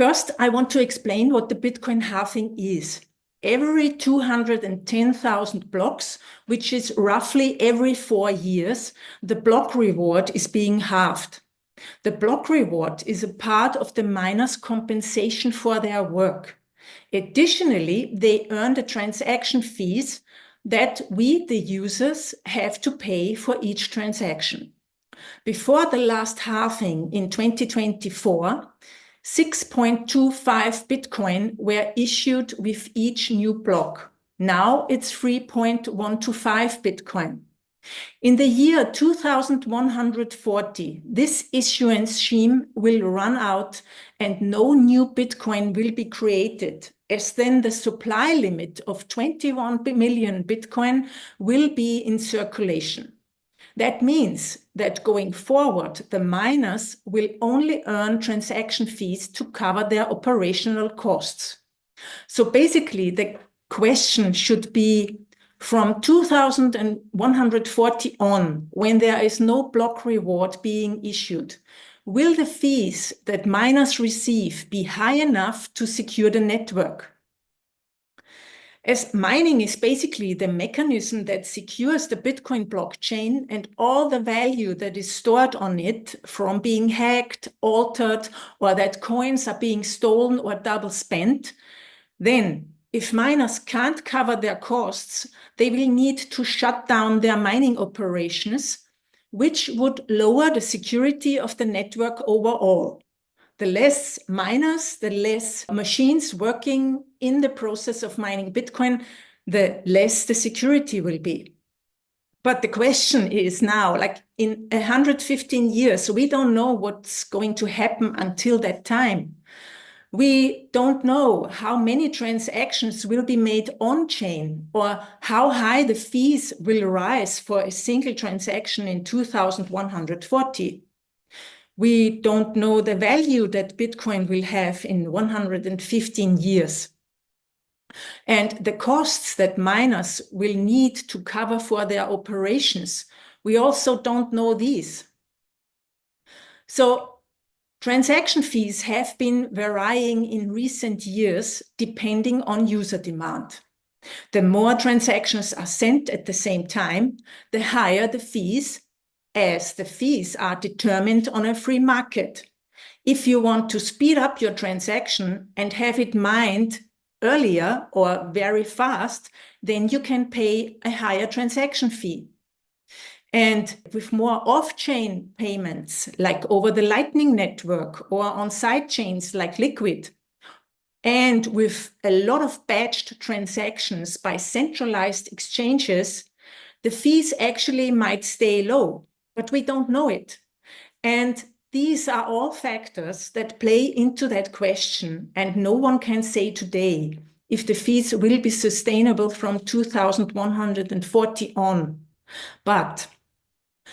First, I want to explain what the Bitcoin halving is. Every 210,000 blocks, which is roughly every 4 years, the block reward is being halved. The block reward is a part of the miners' compensation for their work. Additionally, they earn the transaction fees that we, the users, have to pay for each transaction. Before the last halving in 2024, 6.25 Bitcoin were issued with each new block. Now it's 3.125 Bitcoin. In the year 2140, this issuance scheme will run out and no new Bitcoin will be created, as then the supply limit of 21 million Bitcoin will be in circulation. That means that going forward, the miners will only earn transaction fees to cover their operational costs. So basically, the question should be, from 2140 on, when there is no block reward being issued, will the fees that miners receive be high enough to secure the network? As mining is basically the mechanism that secures the Bitcoin blockchain and all the value that is stored on it from being hacked, altered, or that coins are being stolen or double spent, then if miners can't cover their costs, they will need to shut down their mining operations, which would lower the security of the network overall. The less miners, the less machines working in the process of mining Bitcoin, the less the security will be. But the question is now, like in 115 years, we don't know what's going to happen until that time. We don't know how many transactions will be made on-chain or how high the fees will rise for a single transaction in 2140. We don't know the value that Bitcoin will have in 115 years. And the costs that miners will need to cover for their operations, we also don't know these. So transaction fees have been varying in recent years depending on user demand. The more transactions are sent at the same time, the higher the fees, as the fees are determined on a free market. If you want to speed up your transaction and have it mined earlier or very fast, then you can pay a higher transaction fee. And with more off-chain payments, like over the Lightning Network or on sidechains like Liquid, and with a lot of batched transactions by centralized exchanges, the fees actually might stay low, but we don't know it. And these are all factors that play into that question, and no one can say today if the fees will be sustainable from 2140 on. But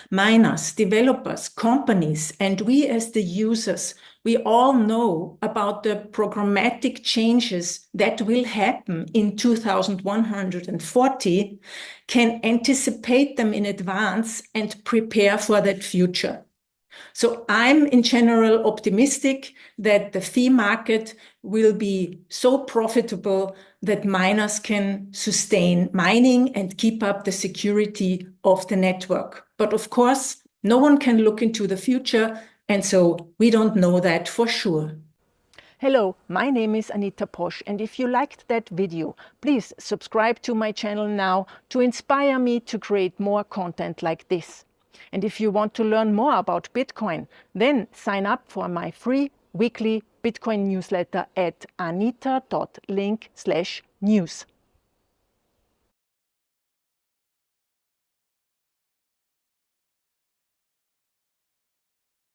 miners, developers, companies, and we as the users, we all know about the programmatic changes that will happen in 2140, can anticipate them in advance and prepare for that future. So I'm in general optimistic that the fee market will be so profitable that miners can sustain mining and keep up the security of the network. But of course, no one can look into the future, and so we don't know that for sure. Hello, my name is Anita Posch, and if you liked that video, please subscribe to my channel now to inspire me to create more content like this. And if you want to learn more about Bitcoin, then sign up for my free weekly Bitcoin newsletter at anita.link/news.